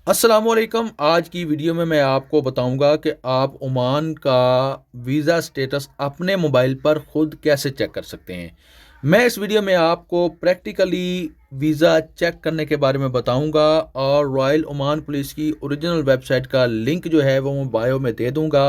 अस्सलामुअलैकुम। आज की वीडियो में मैं आपको बताऊंगा कि आप ओमान का वीज़ा स्टेटस अपने मोबाइल पर ख़ुद कैसे चेक कर सकते हैं। मैं इस वीडियो में आपको प्रैक्टिकली वीज़ा चेक करने के बारे में बताऊंगा और रॉयल ओमान पुलिस की ओरिजिनल वेबसाइट का लिंक जो है वो मैं बायो में दे दूंगा।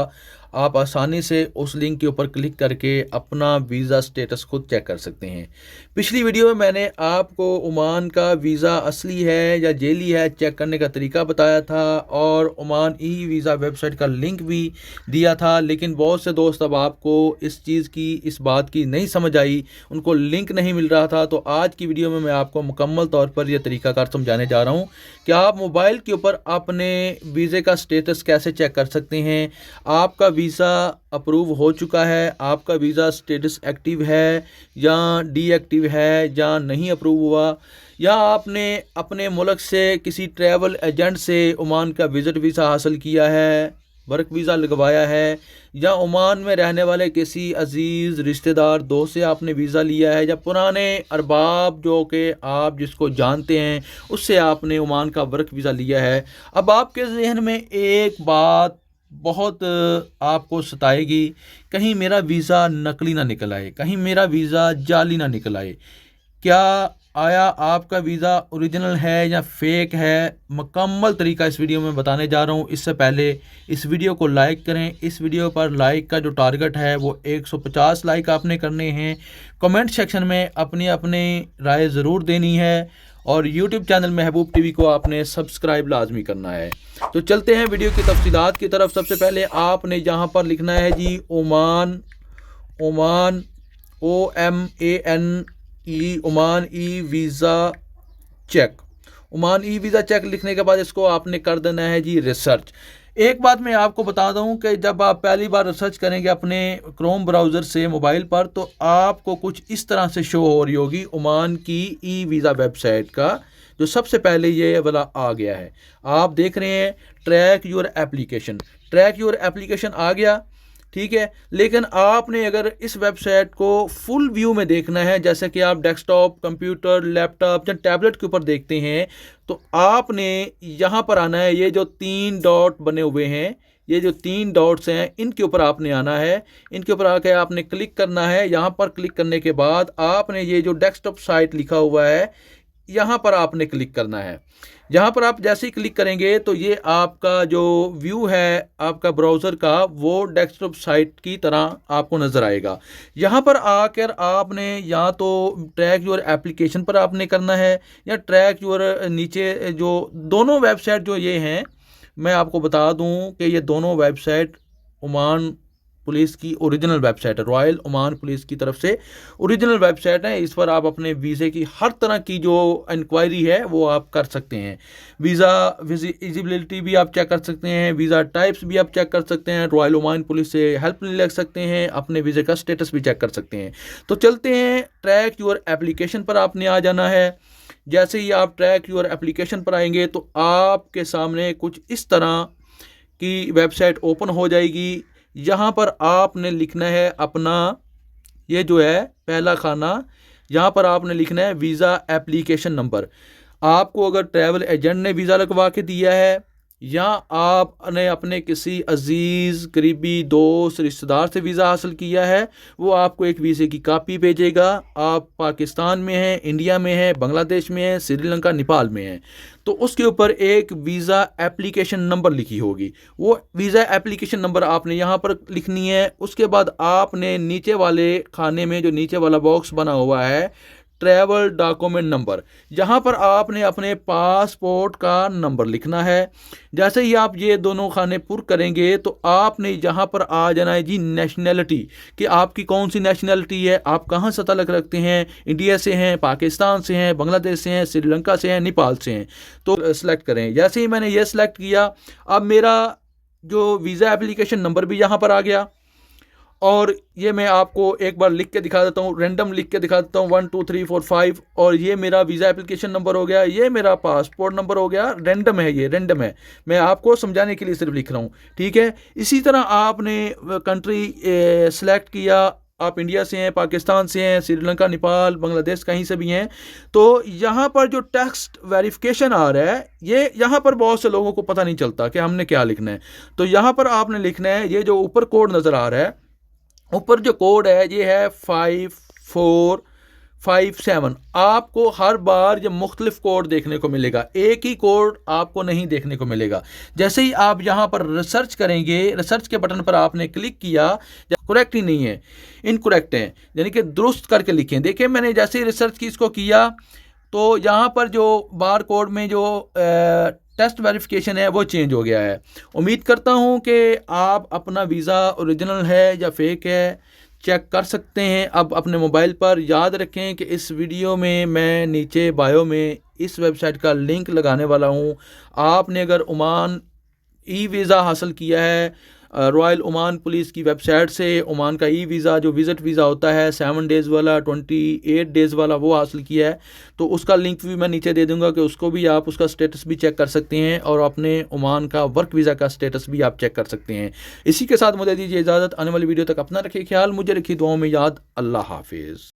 आप आसानी से उस लिंक के ऊपर क्लिक करके अपना वीज़ा स्टेटस खुद चेक कर सकते हैं। पिछली वीडियो में मैंने आपको ओमान का वीज़ा असली है या जेली है चेक करने का तरीका बताया था और ओमान ई वीज़ा वेबसाइट का लिंक भी दिया था, लेकिन बहुत से दोस्त अब आपको इस बात की नहीं समझ आई, उनको लिंक नहीं मिल रहा था। तो आज की वीडियो में मैं आपको मुकम्मल तौर पर यह तरीकाकार समझाने जा रहा हूँ कि आप मोबाइल के ऊपर अपने वीज़े का स्टेटस कैसे चेक कर सकते हैं। आपका वीज़ा अप्रूव हो चुका है, आपका वीज़ा स्टेटस एक्टिव है या डीएक्टिव है या नहीं अप्रूव हुआ, या आपने अपने मुल्क से किसी ट्रैवल एजेंट से ओमान का विज़िट वीज़ा हासिल किया है, वर्क वीज़ा लगवाया है, या ओमान में रहने वाले किसी अजीज़ रिश्तेदार दोस्त से आपने वीज़ा लिया है, या पुराने अरबाब जो कि आप जिसको जानते हैं उससे आपने ओमान का वर्क वीज़ा लिया है। अब आपके जहन में एक बात बहुत आपको सताएगी, कहीं मेरा वीज़ा नकली ना निकल आए, कहीं मेरा वीज़ा जाली ना निकल आए। क्या आया आपका वीज़ा ओरिजिनल है या फेक है? मुकम्मल तरीका इस वीडियो में बताने जा रहा हूँ। इससे पहले इस वीडियो को लाइक करें। इस वीडियो पर लाइक का जो टारगेट है वो 150 लाइक आपने करने हैं। कमेंट सेक्शन में अपनी अपनी राय ज़रूर देनी है और यूट्यूब चैनल महबूब टीवी को आपने सब्सक्राइब लाजमी करना है। तो चलते हैं वीडियो की तफसीलात की तरफ। सबसे पहले आपने यहाँ पर लिखना है जी Oman, Oman OMAN Oman E visa check. Oman E visa check लिखने के बाद इसको आपने कर देना है जी रिसर्च। एक बात मैं आपको बता दूं कि जब आप पहली बार रिसर्च करेंगे अपने क्रोम ब्राउज़र से मोबाइल पर, तो आपको कुछ इस तरह से शो हो रही होगी ओमान की ई वीज़ा वेबसाइट का जो सबसे पहले ये वाला आ गया है। आप देख रहे हैं track your application, track your application आ गया, ठीक है। लेकिन आपने अगर इस वेबसाइट को फुल व्यू में देखना है, जैसे कि आप डेस्कटॉप, कंप्यूटर, लैपटॉप या टैबलेट के ऊपर देखते हैं, तो आपने यहाँ पर आना है। ये जो 3 डॉट बने हुए हैं, ये जो 3 डॉट्स हैं, इनके ऊपर आपने आना है। इनके ऊपर आके आपने क्लिक करना है। यहाँ पर क्लिक करने के बाद आपने ये जो डेस्कटॉप साइट लिखा हुआ है, यहाँ पर आपने क्लिक करना है। यहाँ पर आप जैसे ही क्लिक करेंगे तो ये आपका जो व्यू है आपका ब्राउज़र का, वो डेस्कटॉप साइट की तरह आपको नज़र आएगा। यहाँ पर आकर आपने या तो ट्रैक योर एप्लीकेशन पर आपने करना है या ट्रैक योर नीचे जो दोनों वेबसाइट जो ये हैं, मैं आपको बता दूं कि ये दोनों वेबसाइट ओमान पुलिस की ओरिजिनल वेबसाइट है, रॉयल ओमान पुलिस की तरफ से ओरिजिनल वेबसाइट है। इस पर आप अपने वीज़े की हर तरह की जो इंक्वायरी है वो आप कर सकते हैं। वीज़ा विजिबिलिटी भी आप चेक कर सकते हैं, वीज़ा टाइप्स भी आप चेक कर सकते हैं, रॉयल ओमान पुलिस से हेल्प ले सकते हैं, अपने वीज़े का स्टेटस भी चेक कर सकते हैं। तो चलते हैं, ट्रैक योर एप्लीकेशन पर आपने आ जाना है। जैसे ही आप ट्रैक योर एप्लीकेशन पर आएंगे तो आपके सामने कुछ इस तरह की वेबसाइट ओपन हो जाएगी। यहाँ पर आपने लिखना है अपना, ये जो है पहला खाना, यहाँ पर आपने लिखना है वीज़ा एप्लीकेशन नंबर। आपको अगर ट्रैवल एजेंट ने वीज़ा लगवा के दिया है या आपने अपने किसी अजीज़ करीबी दोस्त रिश्तेदार से वीज़ा हासिल किया है, वो आपको एक वीज़े की कापी भेजेगा। आप पाकिस्तान में हैं, इंडिया में हैं, बांग्लादेश में हैं, श्रीलंका, नेपाल में हैं, तो उसके ऊपर एक वीज़ा एप्लीकेशन नंबर लिखी होगी। वो वीज़ा एप्लीकेशन नंबर आपने यहाँ पर लिखनी है। उसके बाद आपने नीचे वाले खाने में जो नीचे वाला बॉक्स बना हुआ है ट्रैवल डॉक्यूमेंट नंबर, यहाँ पर आपने अपने पासपोर्ट का नंबर लिखना है। जैसे ही आप ये दोनों खाने पुर करेंगे तो आपने यहाँ पर आ जाना है जी नेशनैलिटी, कि आपकी कौन सी नेशनैलिटी है, आप कहाँ से तलक रखते हैं, इंडिया से हैं, पाकिस्तान से हैं, बांग्लादेश से हैं, श्रीलंका से हैं, नेपाल से हैं, तो सिलेक्ट करें। जैसे ही मैंने ये सिलेक्ट किया, अब मेरा जो वीज़ा एप्लीकेशन नंबर भी यहाँ पर आ गया और ये मैं आपको एक बार लिख के दिखा देता हूँ, रैंडम लिख के दिखा देता हूँ 1 2 3 4 5, और ये मेरा वीज़ा एप्लीकेशन नंबर हो गया, ये मेरा पासपोर्ट नंबर हो गया। रैंडम है, ये रैंडम है, मैं आपको समझाने के लिए सिर्फ लिख रहा हूँ, ठीक है। इसी तरह आपने कंट्री सेलेक्ट किया, आप इंडिया से हैं, पाकिस्तान से हैं, श्रीलंका, नेपाल, बांग्लादेश, कहीं से भी हैं, तो यहाँ पर जो टेक्स्ट वेरिफिकेशन आ रहा है, ये यहाँ पर बहुत से लोगों को पता नहीं चलता कि हमने क्या लिखना है। तो यहाँ पर आपने लिखना है, ये जो ऊपर कोड नज़र आ रहा है, ऊपर जो कोड है ये है 5457। आपको हर बार ये मुख्तलिफ कोड देखने को मिलेगा, एक ही कोड आपको नहीं देखने को मिलेगा। जैसे ही आप यहाँ पर रिसर्च करेंगे, रिसर्च के बटन पर आपने क्लिक किया, करेक्ट ही नहीं है, इनकरेक्ट है, यानी कि दुरुस्त करके लिखें। देखिए मैंने जैसे ही रिसर्च की इसको किया तो यहाँ पर जो बार कोड में जो टेस्ट वेरिफिकेशन है वो चेंज हो गया है। उम्मीद करता हूँ कि आप अपना वीज़ा ओरिजिनल है या फेक है चेक कर सकते हैं अब अपने मोबाइल पर। याद रखें कि इस वीडियो में मैं नीचे बायो में इस वेबसाइट का लिंक लगाने वाला हूँ। आपने अगर ओमान ई वीज़ा हासिल किया है रॉयल ओमान पुलिस की वेबसाइट से, ओमान का ई वीज़ा जो विज़िट वीज़ा होता है 7 डेज़ वाला, 28 डेज़ वाला, वो हासिल किया है, तो उसका लिंक भी मैं नीचे दे दूंगा कि उसको भी आप उसका स्टेटस भी चेक कर सकते हैं और अपने ओमान का वर्क वीज़ा का स्टेटस भी आप चेक कर सकते हैं। इसी के साथ मुझे दीजिए इजाज़त। आने वाली वीडियो तक अपना रखिए ख्याल, मुझे रखिए दुआओं में याद। अल्लाह हाफिज़।